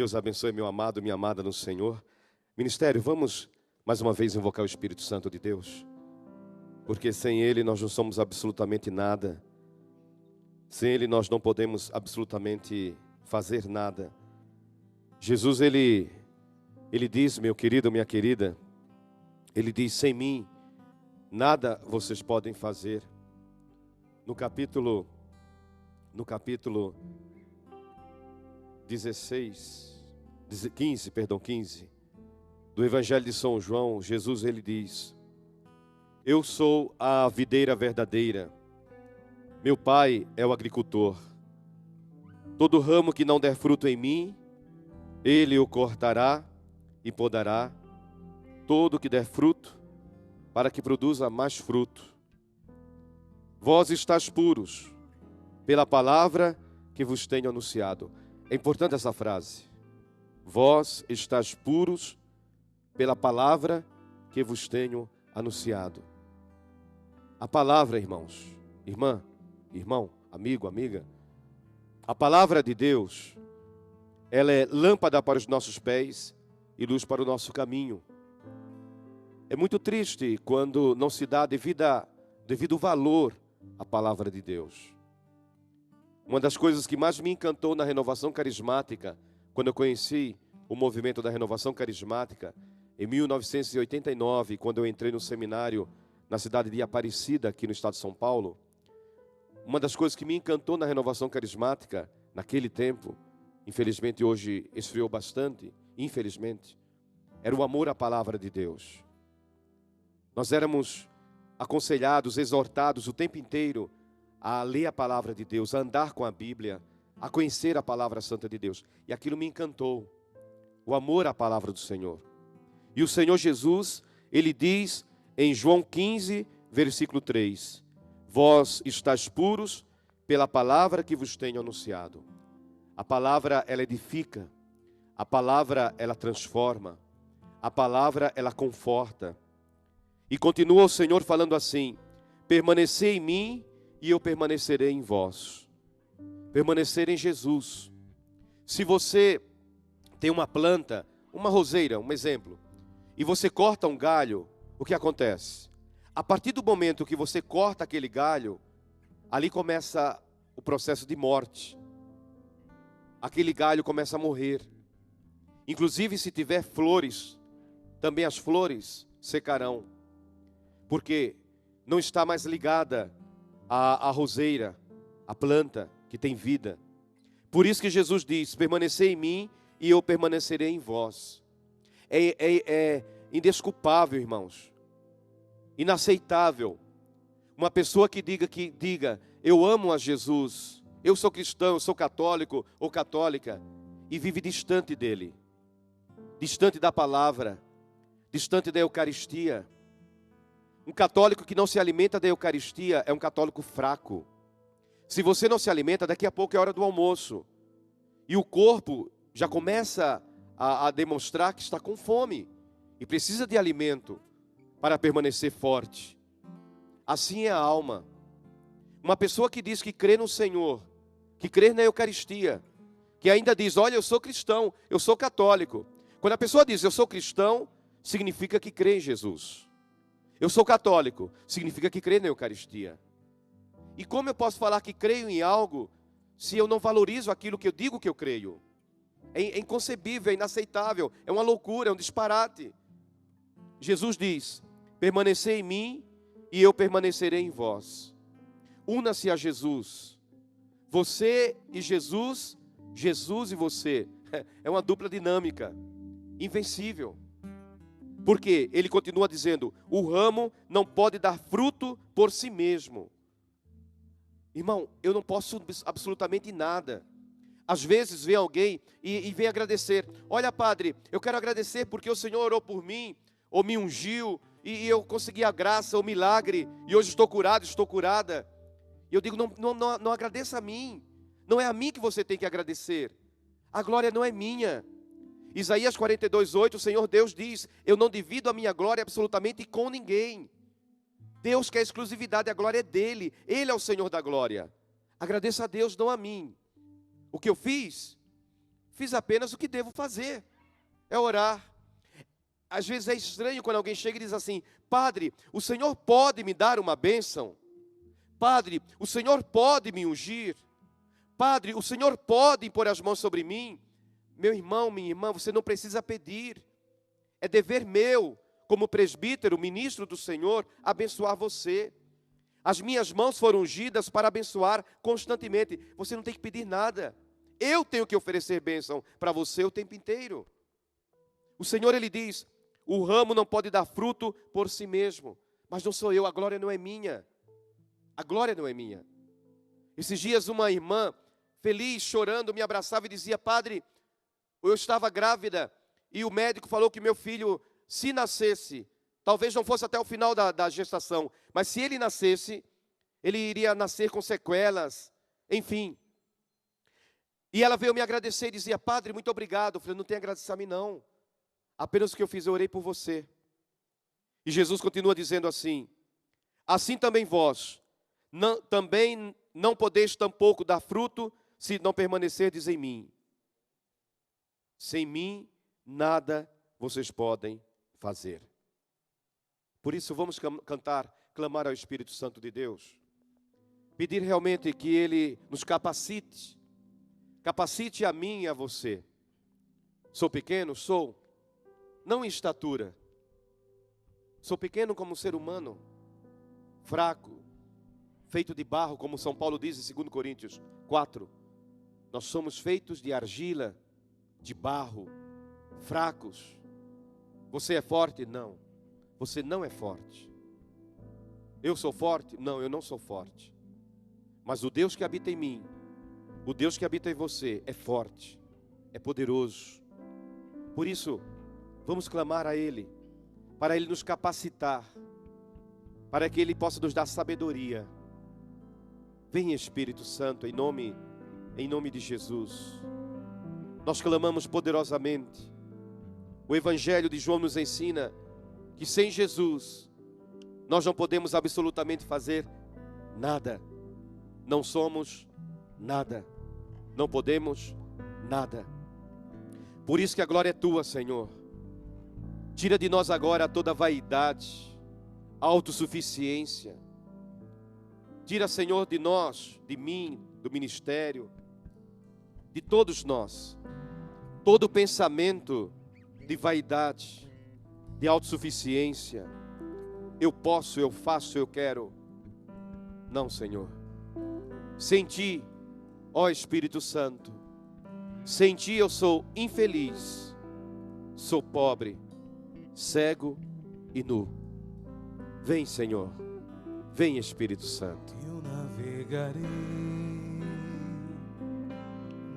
Deus abençoe meu amado, minha amada no Senhor. Ministério, vamos mais uma vez invocar o Espírito Santo de Deus. Porque sem Ele nós não somos absolutamente nada. Sem Ele nós não podemos absolutamente fazer nada. Jesus, Ele diz, meu querido, minha querida, Ele diz, sem mim, nada vocês podem fazer. No capítulo 15, do Evangelho de São João, Jesus, Ele diz, eu sou a videira verdadeira, meu Pai é o agricultor. Todo ramo que não der fruto em mim, Ele o cortará e podará. Todo que der fruto, para que produza mais fruto. Vós estáis puros, pela palavra que vos tenho anunciado. É importante essa frase. Vós estáis puros, pela palavra que vos tenho anunciado. A palavra, irmãos, irmã, irmão, amigo, amiga, a palavra de Deus, ela é lâmpada para os nossos pés e luz para o nosso caminho. É muito triste quando não se dá devido valor à palavra de Deus. Uma das coisas que mais me encantou na renovação carismática, quando eu conheci o movimento da renovação carismática, em 1989, quando eu entrei no seminário na cidade de Aparecida, aqui no estado de São Paulo, uma das coisas que me encantou na renovação carismática, naquele tempo, infelizmente hoje esfriou bastante, infelizmente, era o amor à palavra de Deus. Nós éramos aconselhados, exortados o tempo inteiro a ler a palavra de Deus, a andar com a Bíblia, a conhecer a palavra santa de Deus. E aquilo me encantou, o amor à palavra do Senhor. E o Senhor Jesus, Ele diz em João 15, versículo 3, vós estáis puros pela palavra que vos tenho anunciado. A palavra, ela edifica, a palavra, ela transforma, a palavra, ela conforta. E continua o Senhor falando assim, permanecei em mim e eu permanecerei em vós. Permanecer em Jesus. Se você tem uma planta, uma roseira, um exemplo, e você corta um galho, o que acontece? A partir do momento que você corta aquele galho, ali começa o processo de morte. Aquele galho começa a morrer. Inclusive, se tiver flores, também as flores secarão. Porque não está mais ligada à roseira, à planta que tem vida. Por isso que Jesus diz, permanecei em mim e eu permanecerei em vós. É indesculpável, irmãos, inaceitável, uma pessoa que diga, eu amo a Jesus, eu sou cristão, eu sou católico ou católica, e vive distante dele, distante da palavra, distante da Eucaristia. Um católico que não se alimenta da Eucaristia é um católico fraco. Se você não se alimenta, daqui a pouco é hora do almoço. E o corpo já começa a demonstrar que está com fome. E precisa de alimento para permanecer forte. Assim é a alma. Uma pessoa que diz que crê no Senhor, que crê na Eucaristia, que ainda diz, olha, eu sou cristão, eu sou católico. Quando a pessoa diz, eu sou cristão, significa que crê em Jesus. Eu sou católico, significa que crê na Eucaristia. E como eu posso falar que creio em algo, se eu não valorizo aquilo que eu digo que eu creio? É inconcebível, é inaceitável, é uma loucura, é um disparate. Jesus diz, permanecei em mim e eu permanecerei em vós. Una-se a Jesus. Você e Jesus, Jesus e você. É uma dupla dinâmica, invencível. Porque ele continua dizendo, o ramo não pode dar fruto por si mesmo. Irmão, eu não posso absolutamente nada. Às vezes vem alguém e vem agradecer. Olha, padre, eu quero agradecer porque o Senhor orou por mim, ou me ungiu, e eu consegui a graça, o milagre, e hoje estou curado, estou curada. E eu digo, não agradeça a mim. Não é a mim que você tem que agradecer. A glória não é minha. Isaías 42:8, o Senhor Deus diz, eu não divido a minha glória absolutamente com ninguém. Deus quer exclusividade, a glória é dele. Ele é o Senhor da glória. Agradeça a Deus, não a mim. O que eu fiz fiz apenas o que devo fazer, é orar. Às vezes é estranho quando alguém chega e diz assim: Padre, o Senhor pode me dar uma bênção? Padre, o Senhor pode me ungir? Padre, o Senhor pode impor as mãos sobre mim? Meu irmão, minha irmã, você não precisa pedir. É dever meu, como presbítero, ministro do Senhor, abençoar você. As minhas mãos foram ungidas para abençoar constantemente. Você não tem que pedir nada. Eu tenho que oferecer bênção para você o tempo inteiro. O Senhor, Ele diz: o ramo não pode dar fruto por si mesmo. Mas não sou eu, a glória não é minha. A glória não é minha. Esses dias uma irmã, feliz, chorando, me abraçava e dizia: Padre, eu estava grávida e o médico falou que meu filho, se nascesse, talvez não fosse até o final da gestação, mas se ele nascesse, ele iria nascer com sequelas, enfim. E ela veio me agradecer e dizia: Padre, muito obrigado. Eu falei: não tem a agradecer a mim não. Apenas o que eu fiz, eu orei por você. E Jesus continua dizendo assim: assim também vós, também não podeis tampouco dar fruto, se não permanecerdes em mim. Sem mim, nada vocês podem fazer. Por isso vamos clamar ao Espírito Santo de Deus. Pedir realmente que Ele nos capacite. Capacite a mim e a você. Sou pequeno? Sou. Não em estatura. Sou pequeno como ser humano. Fraco. Feito de barro, como São Paulo diz em 2 Coríntios 4. Nós somos feitos de argila, de barro, fracos. Você é forte? Não. Você não é forte. Eu sou forte? Não, eu não sou forte. Mas o Deus que habita em mim, o Deus que habita em você é forte, é poderoso. Por isso, vamos clamar a Ele, para Ele nos capacitar, para que Ele possa nos dar sabedoria. Vem, Espírito Santo, em nome de Jesus. Nós clamamos poderosamente. O Evangelho de João nos ensina que sem Jesus nós não podemos absolutamente fazer nada. Não somos nada. Não podemos nada. Por isso que a glória é tua, Senhor. Tira de nós agora toda vaidade, autossuficiência. Tira, Senhor, de nós, de mim, do ministério, de todos nós, todo pensamento de vaidade, de autossuficiência. Eu posso, eu faço, eu quero. Não, Senhor. Sem Ti, ó Espírito Santo, sem Ti eu sou infeliz, sou pobre, cego e nu. Vem, Senhor. Vem, Espírito Santo. Eu navegarei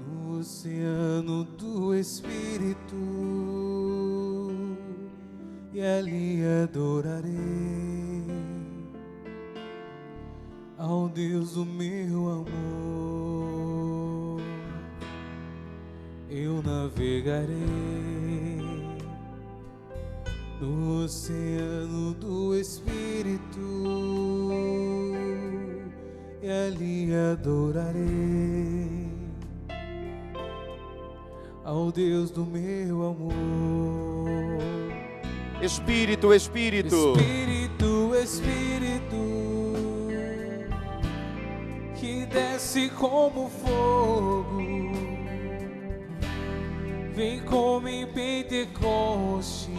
no oceano do Espírito e ali adorarei ao Deus do meu amor. Eu navegarei no oceano do Espírito e ali adorarei ao Deus do meu amor. Espírito, Espírito, Espírito, Espírito, que desce como fogo, vem como em Pentecoste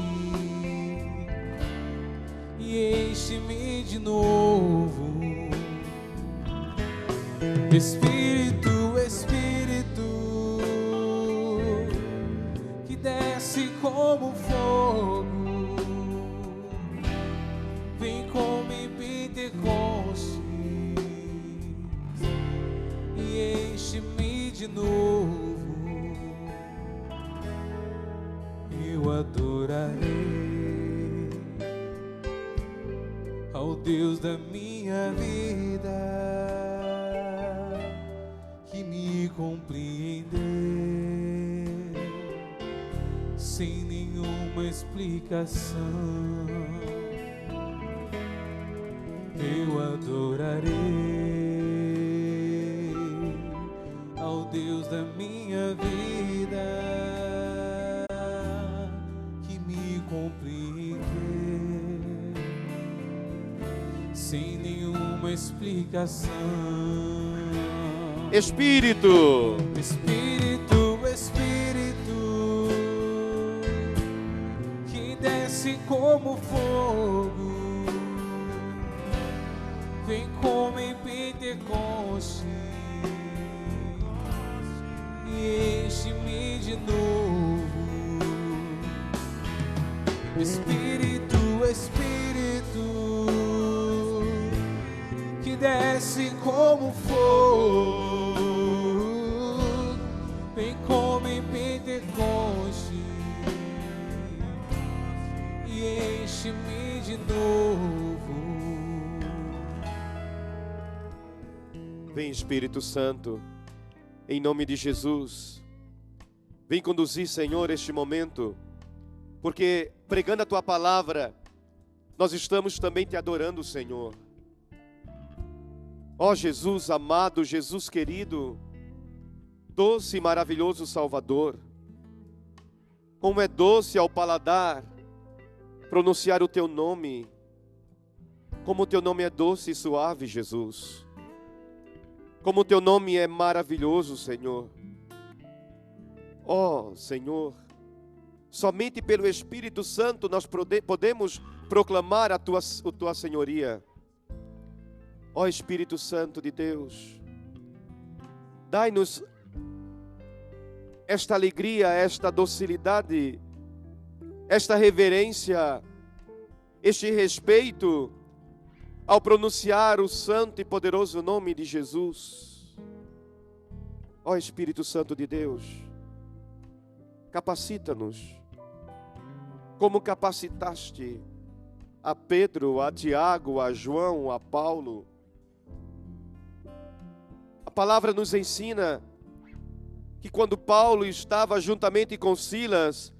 e enche-me de novo. Espírito, Espírito, que desce como fogo, vem como em Pentecoste e enche-me de novo. Eu adorarei ao Deus da minha vida, que me compreendeu sem nenhuma explicação. Eu adorarei ao Deus da minha vida, compreender, sem nenhuma explicação. Espírito, Espírito, Espírito, que desce como fogo, vem como em Pentecoste e enche-me de novo. Espírito, Espírito, que desce como fogo, vem como em Pentecoste e enche-me de novo. vem Espírito Santo, em nome de Jesus. Vem conduzir, Senhor, este momento, porque pregando a Tua palavra, nós estamos também Te adorando, Senhor. Ó Jesus amado, Jesus querido, doce e maravilhoso Salvador, como é doce ao paladar pronunciar o Teu nome, como o Teu nome é doce e suave, Jesus, como o Teu nome é maravilhoso, Senhor. Ó Senhor, somente pelo Espírito Santo nós podemos proclamar a tua senhoria. Ó Espírito Santo de Deus, dai-nos esta alegria, esta docilidade, esta reverência, este respeito ao pronunciar o santo e poderoso nome de Jesus. Ó Espírito Santo de Deus, capacita-nos, como capacitaste a Pedro, a Tiago, a João, a Paulo. A palavra nos ensina que quando Paulo estava juntamente com Silas,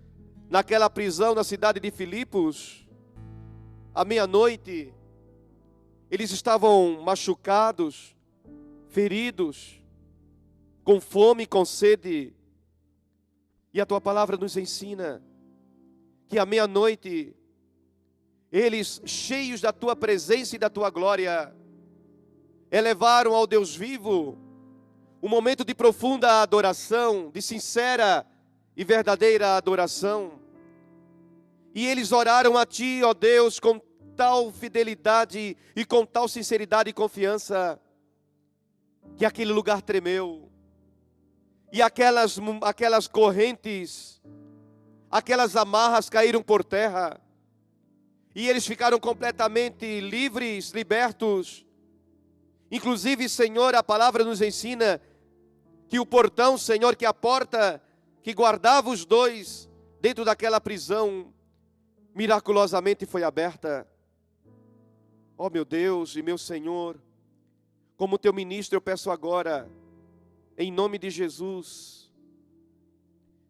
naquela prisão na cidade de Filipos, à meia-noite, eles estavam machucados, feridos, com fome, com sede. E a Tua palavra nos ensina que à meia-noite, eles, cheios da Tua presença e da Tua glória, elevaram ao Deus vivo um momento de profunda adoração, de sincera e verdadeira adoração. E eles oraram a Ti, ó Deus, com tal fidelidade e com tal sinceridade e confiança, que aquele lugar tremeu. E aquelas correntes, aquelas amarras caíram por terra. E eles ficaram completamente livres, libertos. Inclusive, Senhor, a palavra nos ensina que o portão, Senhor, que a porta que guardava os dois dentro daquela prisão, miraculosamente foi aberta. Ó meu Deus e meu Senhor, como Teu ministro eu peço agora, em nome de Jesus,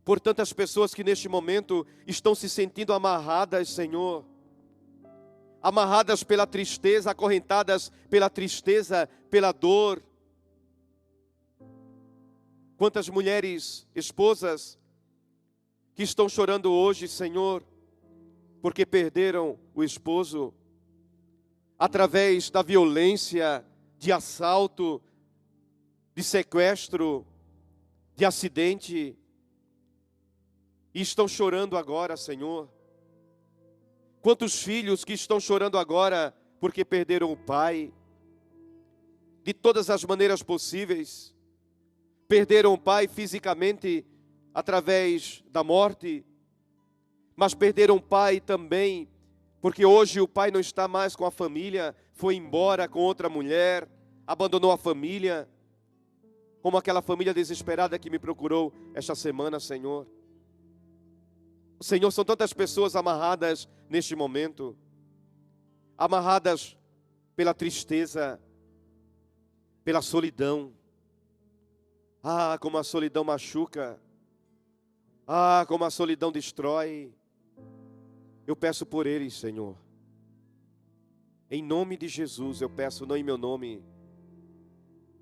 por tantas pessoas que neste momento estão se sentindo amarradas, Senhor, amarradas pela tristeza, acorrentadas pela tristeza, pela dor. Quantas mulheres, esposas, que estão chorando hoje, Senhor, porque perderam o esposo, através da violência, de assalto, de sequestro, de acidente, e estão chorando agora, Senhor. Quantos filhos que estão chorando agora porque perderam o pai, de todas as maneiras possíveis, perderam o pai fisicamente através da morte, mas perderam o pai também porque hoje o pai não está mais com a família, foi embora com outra mulher, abandonou a família, como aquela família desesperada que me procurou esta semana, Senhor. Senhor, são tantas pessoas amarradas neste momento, amarradas pela tristeza, pela solidão. Ah, como a solidão machuca. Ah, como a solidão destrói. Eu peço por eles, Senhor. Em nome de Jesus, eu peço, não em meu nome.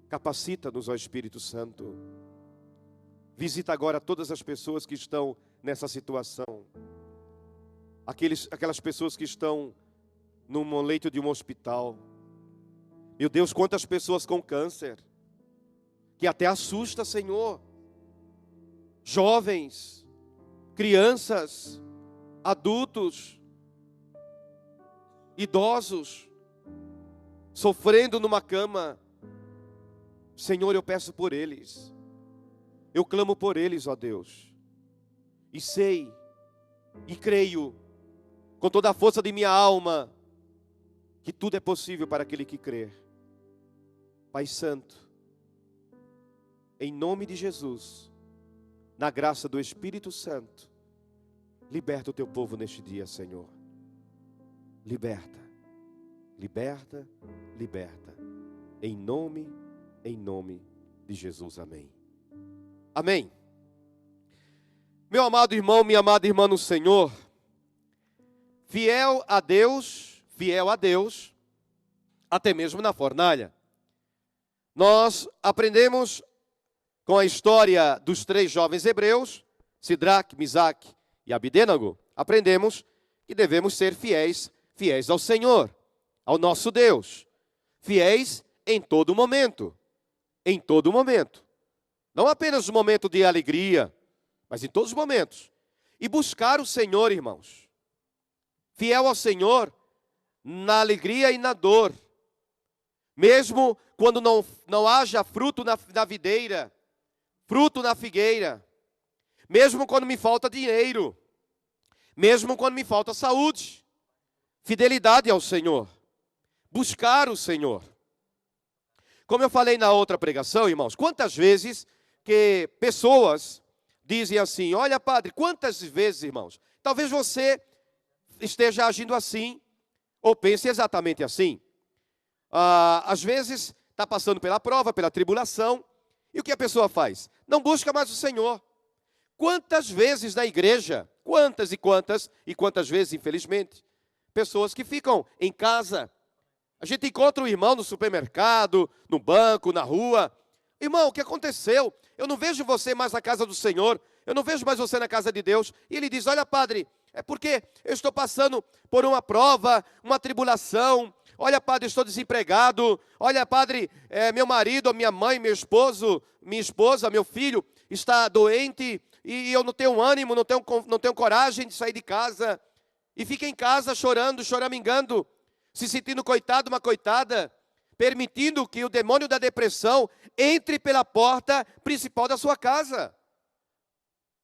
Capacita-nos, ó Espírito Santo. Visita agora todas as pessoas que estão nessa situação. aquelas pessoas que estão num leito de um hospital. Meu Deus, quantas pessoas com câncer, que até assusta, Senhor. Jovens, crianças, adultos, idosos, sofrendo numa cama. Senhor, eu peço por eles. Eu clamo por eles, ó Deus. E sei, e creio, com toda a força de minha alma, que tudo é possível para aquele que crer. Pai Santo, em nome de Jesus, na graça do Espírito Santo, liberta o teu povo neste dia, Senhor. Liberta, liberta, liberta. Em nome de Jesus, amém. Amém. Meu amado irmão, minha amada irmã no Senhor, fiel a Deus, até mesmo na fornalha. Nós aprendemos com a história dos 3 jovens hebreus, Sidraque, Misaque e Abidênago, aprendemos que devemos ser fiéis ao Senhor, ao nosso Deus, fiéis em todo momento, não apenas no momento de alegria, mas em todos os momentos, e buscar o Senhor, irmãos, fiel ao Senhor, na alegria e na dor, mesmo quando não haja fruto na videira, fruto na figueira, mesmo quando me falta dinheiro, mesmo quando me falta saúde, fidelidade ao Senhor, buscar o Senhor. Como eu falei na outra pregação, irmãos, quantas vezes que pessoas dizem assim, olha padre, quantas vezes, irmãos, talvez você esteja agindo assim, ou pense exatamente assim. Às vezes está passando pela prova, pela tribulação, e o que a pessoa faz? Não busca mais o Senhor. Quantas vezes na igreja, quantas vezes, infelizmente, pessoas que ficam em casa. A gente encontra o irmão no supermercado, no banco, na rua. Irmão, o que aconteceu? Eu não vejo você mais na casa do Senhor, eu não vejo mais você na casa de Deus. E ele diz, olha padre, é porque eu estou passando por uma prova, uma tribulação. Olha padre, eu estou desempregado. Olha padre, meu marido, minha mãe, minha esposa, meu filho está doente. E eu não tenho ânimo, não tenho coragem de sair de casa. E fica em casa chorando, choramingando, se sentindo coitado, uma coitada, permitindo que o demônio da depressão entre pela porta principal da sua casa.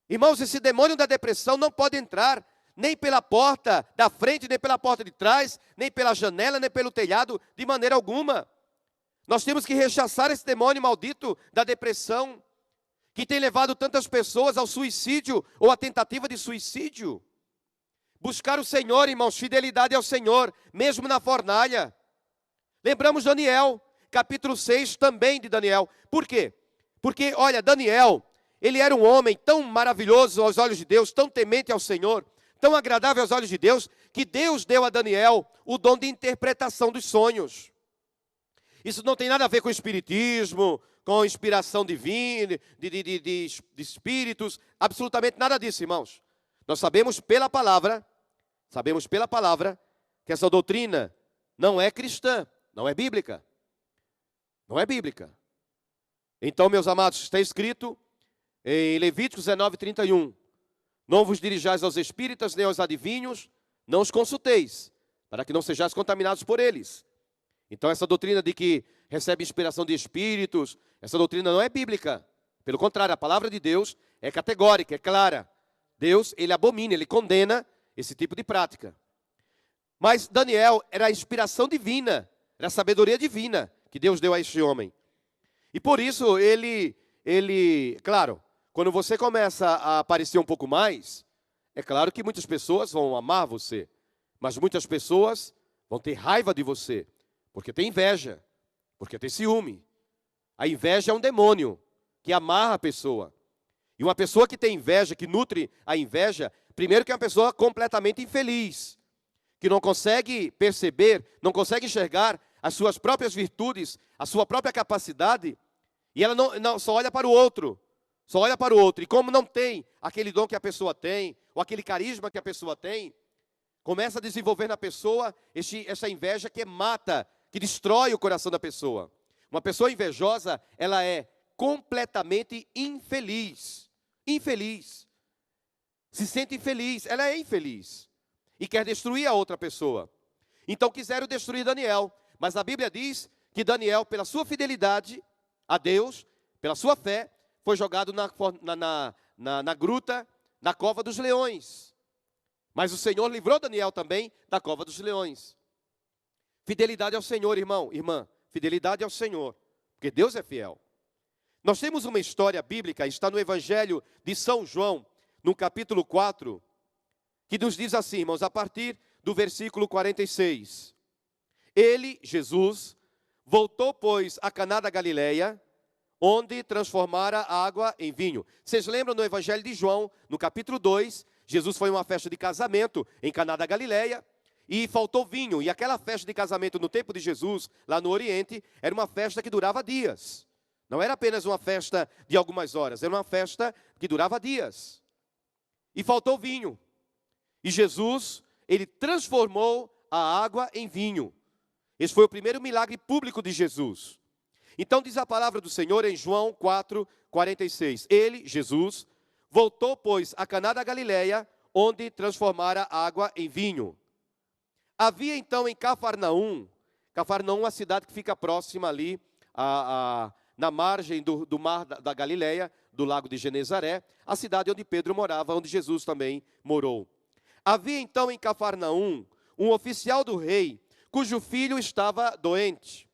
Irmãos, esse demônio da depressão não pode entrar nem pela porta da frente, nem pela porta de trás, nem pela janela, nem pelo telhado, de maneira alguma. Nós temos que rechaçar esse demônio maldito da depressão, que tem levado tantas pessoas ao suicídio ou à tentativa de suicídio. Buscar o Senhor, irmãos, fidelidade ao Senhor, mesmo na fornalha. Lembramos Daniel, capítulo 6 também de Daniel. Por quê? Porque, olha, Daniel, ele era um homem tão maravilhoso aos olhos de Deus, tão temente ao Senhor, tão agradável aos olhos de Deus, que Deus deu a Daniel o dom de interpretação dos sonhos. Isso não tem nada a ver com espiritismo, com inspiração divina, de espíritos, absolutamente nada disso, irmãos. Nós sabemos pela palavra que essa doutrina não é cristã, não é bíblica. Não é bíblica. Então, meus amados, está escrito em Levíticos 19:31, não vos dirijais aos espíritas nem aos adivinhos, não os consulteis, para que não sejais contaminados por eles. Então, essa doutrina de que recebe inspiração de espíritos, essa doutrina não é bíblica. Pelo contrário, a palavra de Deus é categórica, é clara. Deus, ele abomina, ele condena esse tipo de prática. Mas Daniel era a inspiração divina, era a sabedoria divina que Deus deu a este homem. E por isso ele, claro, quando você começa a aparecer um pouco mais, é claro que muitas pessoas vão amar você, mas muitas pessoas vão ter raiva de você, porque tem inveja, porque tem ciúme. A inveja é um demônio que amarra a pessoa. E uma pessoa que tem inveja, que nutre a inveja, primeiro que é uma pessoa completamente infeliz, que não consegue perceber, não consegue enxergar as suas próprias virtudes, a sua própria capacidade, e ela não só olha para o outro, E como não tem aquele dom que a pessoa tem, ou aquele carisma que a pessoa tem, Começa a desenvolver na pessoa essa inveja que mata, que destrói o coração da pessoa. Uma pessoa invejosa, ela é completamente infeliz. Infeliz. Se sente infeliz, ela é infeliz. E quer destruir a outra pessoa. Então quiseram destruir Daniel. Mas a Bíblia diz que Daniel, pela sua fidelidade a Deus, pela sua fé, foi jogado na gruta, na cova dos leões. Mas o Senhor livrou Daniel também da cova dos leões. Fidelidade ao Senhor, irmão, irmã. Fidelidade ao Senhor, porque Deus é fiel. Nós temos uma história bíblica, está no Evangelho de São João, no capítulo 4, que nos diz assim, irmãos, a partir do versículo 46. Ele, Jesus, voltou, pois, a Caná da Galileia, onde transformara a água em vinho. Vocês lembram no Evangelho de João, no capítulo 2, Jesus foi a uma festa de casamento em Caná da Galileia, e faltou vinho. E aquela festa de casamento no tempo de Jesus, lá no Oriente, era uma festa que durava dias. Não era apenas uma festa de algumas horas, era uma festa que durava dias. E faltou vinho. E Jesus, ele transformou a água em vinho. Esse foi o primeiro milagre público de Jesus. Então diz a palavra do Senhor em João 4, 46. Ele, Jesus, voltou, pois, a Caná da Galileia, onde transformara a água em vinho. Havia então em Cafarnaum, uma cidade que fica próxima ali, na margem do mar da Galileia, do lago de Genezaré, a cidade onde Pedro morava, onde Jesus também morou. Havia então em Cafarnaum um oficial do rei, cujo filho estava doente.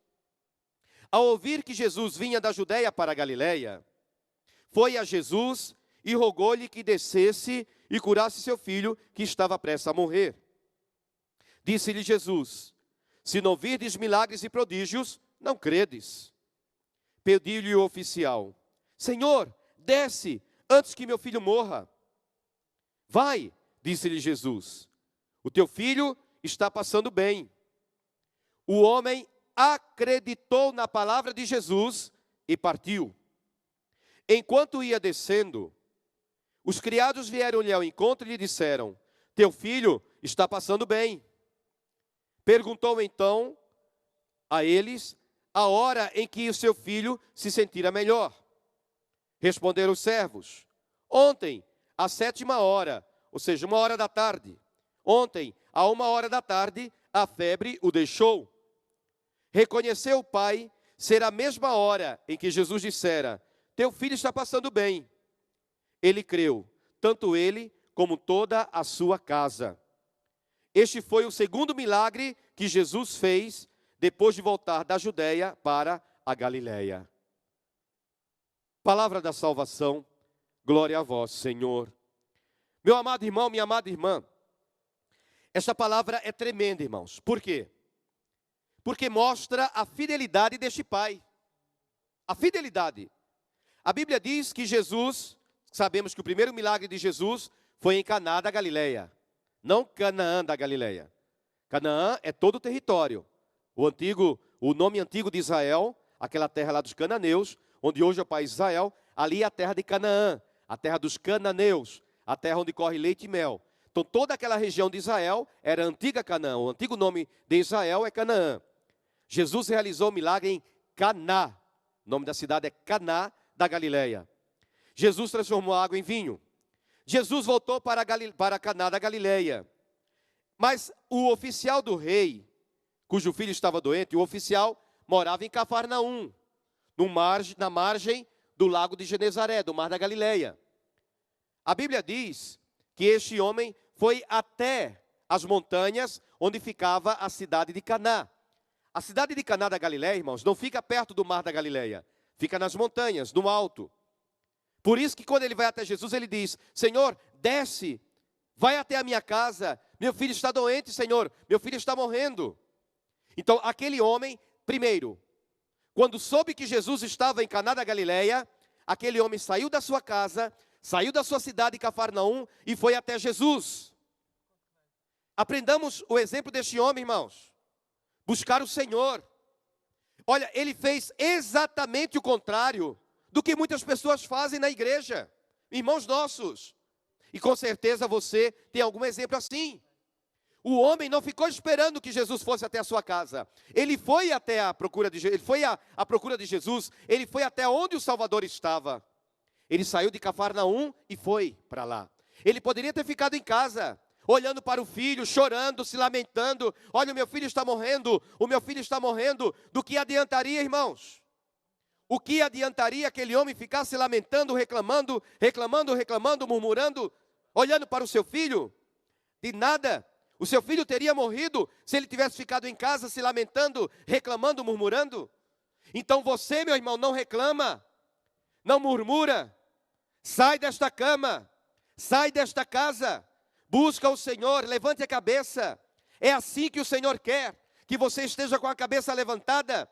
Ao ouvir que Jesus vinha da Judeia para a Galileia, foi a Jesus e rogou-lhe que descesse e curasse seu filho, que estava prestes a morrer. Disse-lhe Jesus, se não virdes milagres e prodígios, não credes. Pediu-lhe o oficial, Senhor, desce, antes que meu filho morra. Vai, disse-lhe Jesus, o teu filho está passando bem. O homem acreditou na palavra de Jesus e partiu. Enquanto ia descendo, os criados vieram-lhe ao encontro e lhe disseram, teu filho está passando bem. Perguntou então a eles a hora em que o seu filho se sentira melhor. Responderam os servos, ontem, à 7ª, ou seja, 1h da tarde. Ontem, à 1h da tarde, a febre o deixou. Reconheceu o pai ser a mesma hora em que Jesus dissera, teu filho está passando bem. Ele creu, tanto ele como toda a sua casa. Este foi o segundo milagre que Jesus fez depois de voltar da Judeia para a Galileia. Palavra da salvação, glória a vós, Senhor. Meu amado irmão, minha amada irmã, esta palavra é tremenda, irmãos. Por quê? Porque mostra a fidelidade deste pai. A fidelidade. A Bíblia diz que Jesus, sabemos que o primeiro milagre de Jesus foi em Caná da Galileia. Não Canaã da Galileia. Canaã é todo o território. O nome antigo de Israel, aquela terra lá dos cananeus, onde hoje é o país de Israel, ali é a terra de Canaã, a terra dos cananeus, a terra onde corre leite e mel. Então toda aquela região de Israel era a antiga Canaã. O antigo nome de Israel é Canaã. Jesus realizou o milagre em Caná. O nome da cidade é Caná da Galileia. Jesus transformou a água em vinho. Jesus voltou para Caná da Galileia. Mas o oficial do rei, cujo filho estava doente, o oficial morava em Cafarnaum, na margem do lago de Genezaré, do mar da Galileia. A Bíblia diz que este homem foi até as montanhas onde ficava a cidade de Caná. A cidade de Caná da Galileia, irmãos, não fica perto do mar da Galileia, fica nas montanhas, no alto. Por isso que quando ele vai até Jesus, ele diz, Senhor, desce, vai até a minha casa, meu filho está doente, Senhor, meu filho está morrendo. Então, aquele homem, primeiro, quando soube que Jesus estava em Caná da Galileia, aquele homem saiu da sua casa, saiu da sua cidade, Cafarnaum, e foi até Jesus. Aprendamos o exemplo deste homem, irmãos. Buscar o Senhor. Olha, ele fez exatamente o contrário do que muitas pessoas fazem na igreja. Irmãos nossos. E com certeza você tem algum exemplo assim. O homem não ficou esperando que Jesus fosse até a sua casa. Ele foi até a procura de ele foi à procura de Jesus, ele foi até onde o Salvador estava. Ele saiu de Cafarnaum e foi para lá. Ele poderia ter ficado em casa, olhando para o filho, chorando, se lamentando. Olha, o meu filho está morrendo, o meu filho está morrendo. Do que adiantaria, irmãos? O que adiantaria aquele homem ficar se lamentando, reclamando, murmurando, olhando para o seu filho? De nada. O seu filho teria morrido se ele tivesse ficado em casa se lamentando, reclamando, murmurando. Então você, meu irmão, não reclama, não murmura. Sai desta cama, sai desta casa, busca o Senhor, levante a cabeça. É assim que o Senhor quer, que você esteja com a cabeça levantada,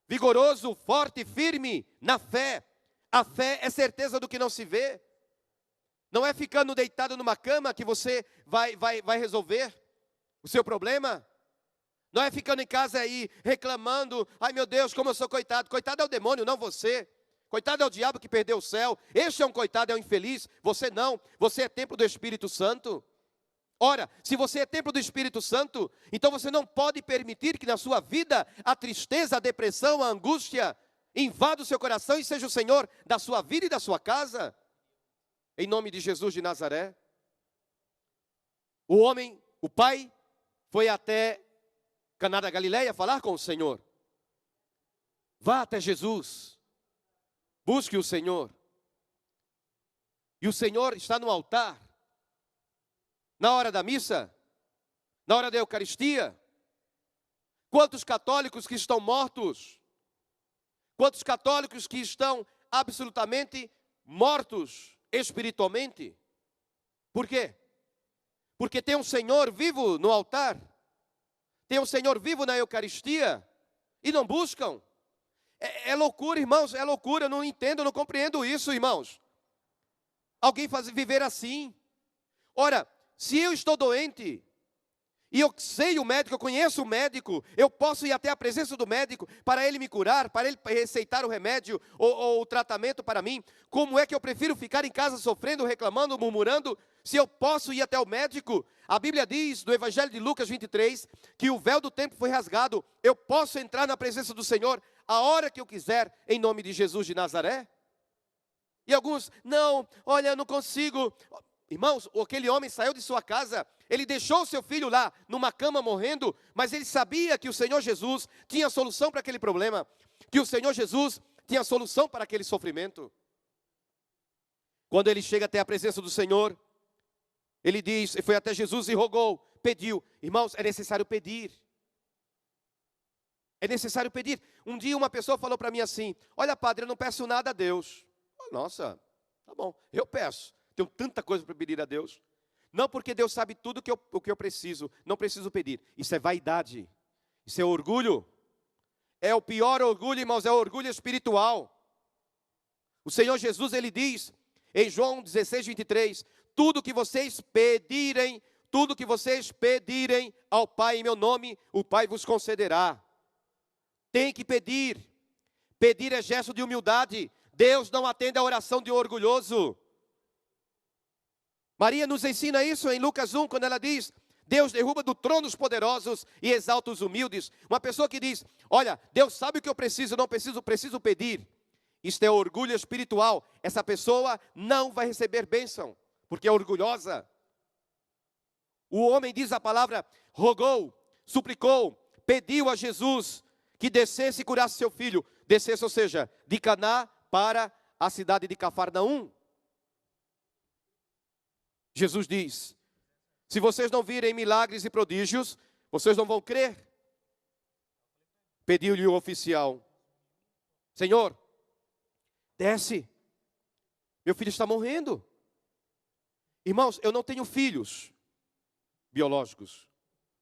vigoroso, forte, firme na fé. A fé é certeza do que não se vê. Não é ficando deitado numa cama que você vai resolver o seu problema. Não é ficando em casa aí reclamando, ai meu Deus, como eu sou coitado. Coitado é o demônio, não você. Coitado é o diabo que perdeu o céu. Este é um coitado, é um infeliz. Você não, você é templo do Espírito Santo. Ora, se você é templo do Espírito Santo, então você não pode permitir que na sua vida a tristeza, a depressão, a angústia invada o seu coração e seja o Senhor da sua vida e da sua casa. Em nome de Jesus de Nazaré. O homem, o pai, foi até Caná da Galileia falar com o Senhor. Vá até Jesus. Busque o Senhor. E o Senhor está no altar. Na hora da missa. Na hora da Eucaristia. Quantos católicos que estão mortos? Quantos católicos que estão absolutamente mortos espiritualmente? Por quê? Porque tem um Senhor vivo no altar, tem um Senhor vivo na Eucaristia, e não buscam. É loucura, irmãos, é loucura, eu não entendo, eu não compreendo isso, irmãos. Alguém viver assim. Ora, se eu estou doente, e eu sei o médico, eu conheço o médico, eu posso ir até a presença do médico para ele me curar, para ele receitar o remédio ou o tratamento para mim. Como é que eu prefiro ficar em casa sofrendo, reclamando, murmurando, se eu posso ir até o médico? A Bíblia diz, no Evangelho de Lucas 23, que o véu do templo foi rasgado. Eu posso entrar na presença do Senhor a hora que eu quiser, em nome de Jesus de Nazaré? E alguns, não, olha, eu não consigo. Irmãos, aquele homem saiu de sua casa, ele deixou o seu filho lá, numa cama morrendo, mas ele sabia que o Senhor Jesus tinha solução para aquele problema, que o Senhor Jesus tinha solução para aquele sofrimento. Quando ele chega até a presença do Senhor, ele diz, foi até Jesus e rogou, pediu. Irmãos, é necessário pedir. É necessário pedir. Um dia uma pessoa falou para mim assim, olha padre, eu não peço nada a Deus. Nossa, tá bom, eu peço. Tenho tanta coisa para pedir a Deus. Não porque Deus sabe tudo o que eu preciso. Não preciso pedir. Isso é vaidade. Isso é orgulho. É o pior orgulho, irmãos. É o orgulho espiritual. O Senhor Jesus, Ele diz em João 16, 23. Tudo que vocês pedirem ao Pai em meu nome, o Pai vos concederá. Tem que pedir. Pedir é gesto de humildade. Deus não atende a oração de um orgulhoso. Maria nos ensina isso em Lucas 1, quando ela diz, Deus derruba do trono os poderosos e exalta os humildes. Uma pessoa que diz, olha, Deus sabe o que eu preciso, não preciso pedir. Isto é orgulho espiritual. Essa pessoa não vai receber bênção, porque é orgulhosa. O homem, diz a palavra, rogou, suplicou, pediu a Jesus que descesse e curasse seu filho. Descesse, ou seja, de Caná para a cidade de Cafarnaum. Jesus diz, se vocês não virem milagres e prodígios, vocês não vão crer. Pediu-lhe o oficial, Senhor, desce, meu filho está morrendo. Irmãos, eu não tenho filhos biológicos,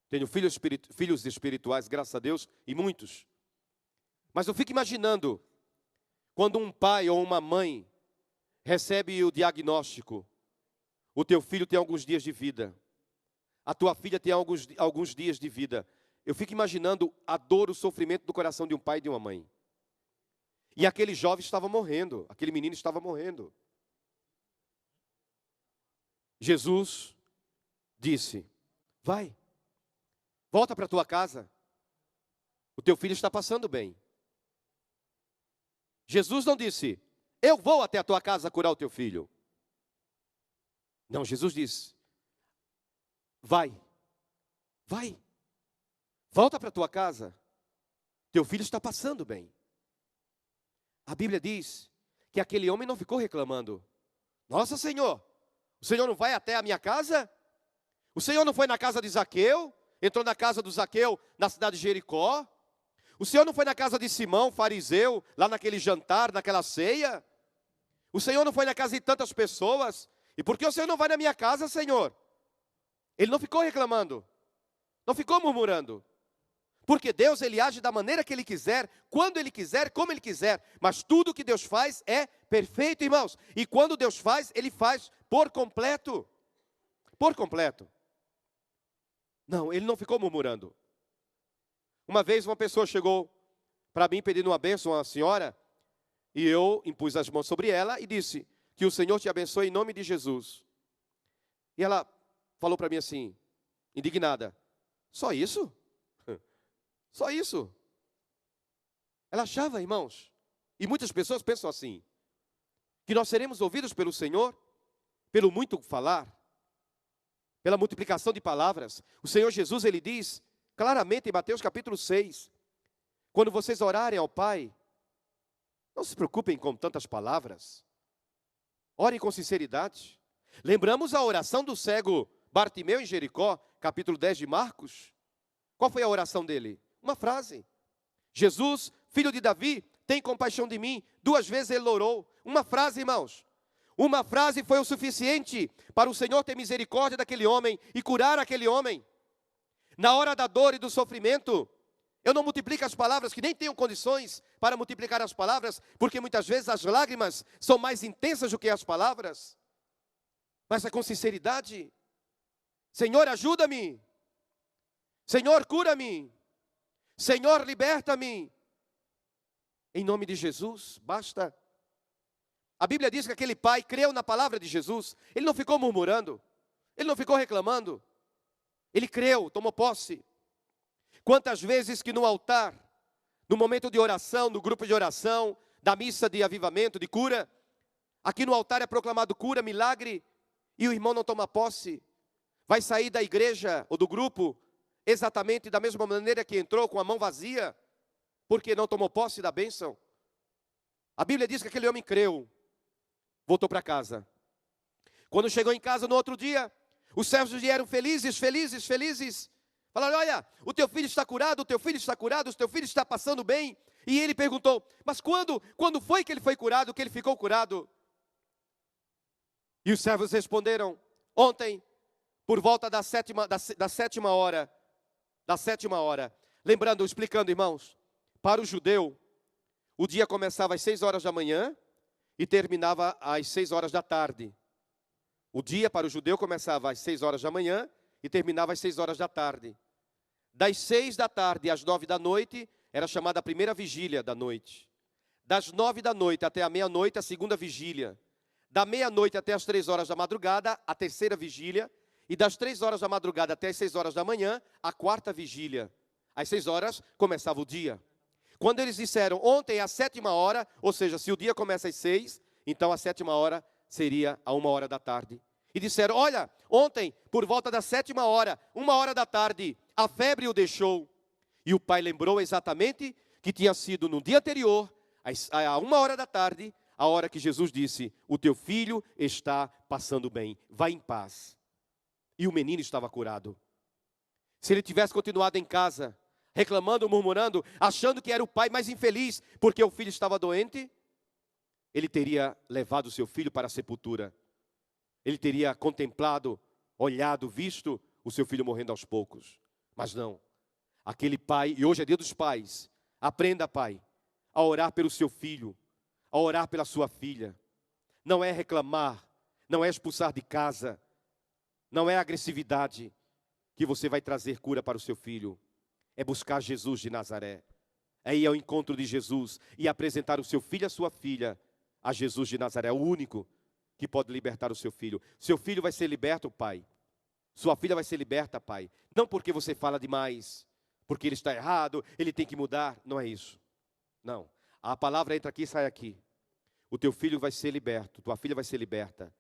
tenho filhos espirituais, graças a Deus, e muitos. Mas eu fico imaginando, quando um pai ou uma mãe recebe o diagnóstico, o teu filho tem alguns dias de vida, a tua filha tem alguns dias de vida. Eu fico imaginando a dor, o sofrimento do coração de um pai e de uma mãe. E aquele jovem estava morrendo, aquele menino estava morrendo. Jesus disse, vai, Volta para a tua casa. O teu filho está passando bem. Jesus não disse, eu vou até a tua casa curar o teu filho. Não, Jesus disse, vai, volta para a tua casa. Teu filho está passando bem. A Bíblia diz que aquele homem não ficou reclamando. Nossa, Senhor, o Senhor não vai até a minha casa? O Senhor não foi na casa de Zaqueu? Entrou na casa do Zaqueu na cidade de Jericó? O Senhor não foi na casa de Simão, fariseu, lá naquele jantar, naquela ceia? O Senhor não foi na casa de tantas pessoas? E por que o Senhor não vai na minha casa, Senhor? Ele não ficou reclamando, não ficou murmurando. Porque Deus, Ele age da maneira que Ele quiser, quando Ele quiser, como Ele quiser. Mas tudo que Deus faz é perfeito, irmãos. E quando Deus faz, Ele faz por completo. Por completo. Não, Ele não ficou murmurando. Uma vez uma pessoa chegou para mim pedindo uma bênção a uma senhora, e eu impus as mãos sobre ela e disse, que o Senhor te abençoe em nome de Jesus. E ela falou para mim assim, indignada, só isso? Só isso? Ela achava, irmãos, e muitas pessoas pensam assim, que nós seremos ouvidos pelo Senhor, pelo muito falar, pela multiplicação de palavras. O Senhor Jesus, Ele diz claramente em Mateus capítulo 6, quando vocês orarem ao Pai, não se preocupem com tantas palavras, orem com sinceridade. Lembramos a oração do cego Bartimeu em Jericó, capítulo 10 de Marcos. Qual foi a oração dele? Uma frase. Jesus, filho de Davi, tem compaixão de mim. 2 vezes ele orou. Uma frase, irmãos. Uma frase foi o suficiente para o Senhor ter misericórdia daquele homem e curar aquele homem. Na hora da dor e do sofrimento, eu não multiplico as palavras, que nem tenho condições para multiplicar as palavras, porque muitas vezes as lágrimas são mais intensas do que as palavras. Mas é com sinceridade. Senhor, ajuda-me. Senhor, cura-me. Senhor, liberta-me. Em nome de Jesus, basta. A Bíblia diz que aquele pai creu na palavra de Jesus. Ele não ficou murmurando. Ele não ficou reclamando. Ele creu, tomou posse. Quantas vezes que no altar, no momento de oração, no grupo de oração, da missa de avivamento, de cura, aqui no altar é proclamado cura, milagre, e o irmão não toma posse. Vai sair da igreja ou do grupo exatamente da mesma maneira que entrou, com a mão vazia, porque não tomou posse da bênção. A Bíblia diz que aquele homem creu, voltou para casa. Quando chegou em casa no outro dia, os servos vieram felizes. Falaram, olha, o teu filho está curado, o teu filho está passando bem. E ele perguntou, mas quando foi que ele foi curado, que ele ficou curado? E os servos responderam, ontem, por volta da sétima hora. Lembrando, explicando, irmãos, para o judeu, o dia começava às 6 horas da manhã e terminava às 6 horas da tarde. O dia para o judeu começava às 6 horas da manhã e terminava às 6 horas da tarde. Das 6 da tarde às 9 da noite, era chamada a primeira vigília da noite. Das 9 da noite até a meia-noite, a segunda vigília. Da meia-noite até as 3 horas da madrugada, a terceira vigília. E das 3 horas da madrugada até as 6 horas da manhã, a quarta vigília. Às 6 horas começava o dia. Quando eles disseram, ontem à 7ª hora, ou seja, se o dia começa às 6, então a 7ª hora seria a 1 hora da tarde. E disseram, olha, ontem, por volta da 7ª hora, 1 hora da tarde, a febre o deixou. E o pai lembrou exatamente que tinha sido no dia anterior, a 1 hora da tarde, a hora que Jesus disse, o teu filho está passando bem, vai em paz. E o menino estava curado. Se ele tivesse continuado em casa, reclamando, murmurando, achando que era o pai mais infeliz, porque o filho estava doente, ele teria levado o seu filho para a sepultura. Ele teria contemplado, olhado, visto o seu filho morrendo aos poucos. Mas não. Aquele pai, e hoje é dia dos pais, aprenda, pai, a orar pelo seu filho, a orar pela sua filha. Não é reclamar, não é expulsar de casa, não é agressividade que você vai trazer cura para o seu filho. É buscar Jesus de Nazaré. É ir ao encontro de Jesus e apresentar o seu filho e a sua filha a Jesus de Nazaré, o único que pode libertar o seu filho. Seu filho vai ser liberto, pai, Sua filha vai ser liberta, pai. Não porque você fala demais, porque ele está errado, ele tem que mudar. Não é isso. Não. A palavra entra aqui e sai aqui. O teu filho vai ser liberto, tua filha vai ser liberta,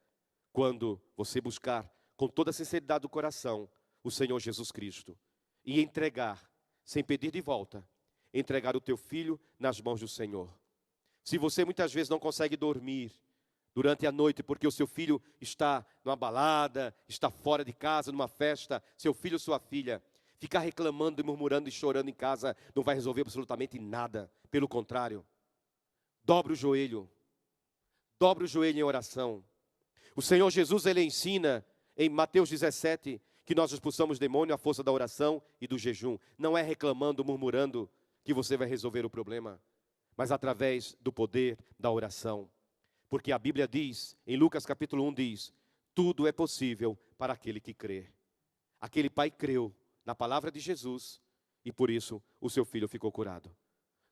quando você buscar com toda a sinceridade do coração o Senhor Jesus Cristo e entregar, sem pedir de volta, entregar o teu filho nas mãos do Senhor. Se você muitas vezes não consegue dormir durante a noite porque o seu filho está numa balada, está fora de casa, numa festa, seu filho ou sua filha, ficar reclamando e murmurando e chorando em casa não vai resolver absolutamente nada. Pelo contrário, dobre o joelho em oração. O Senhor Jesus, ele ensina em Mateus 17 que nós expulsamos demônio à força da oração e do jejum. Não é reclamando, murmurando que você vai resolver o problema, mas através do poder da oração. Porque a Bíblia diz, em Lucas capítulo 1 diz, tudo é possível para aquele que crê. Aquele pai creu na palavra de Jesus e por isso o seu filho ficou curado.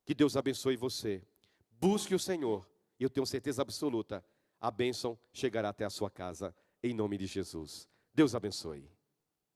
Que Deus abençoe você. Busque o Senhor e eu tenho certeza absoluta, a bênção chegará até a sua casa, em nome de Jesus. Deus abençoe.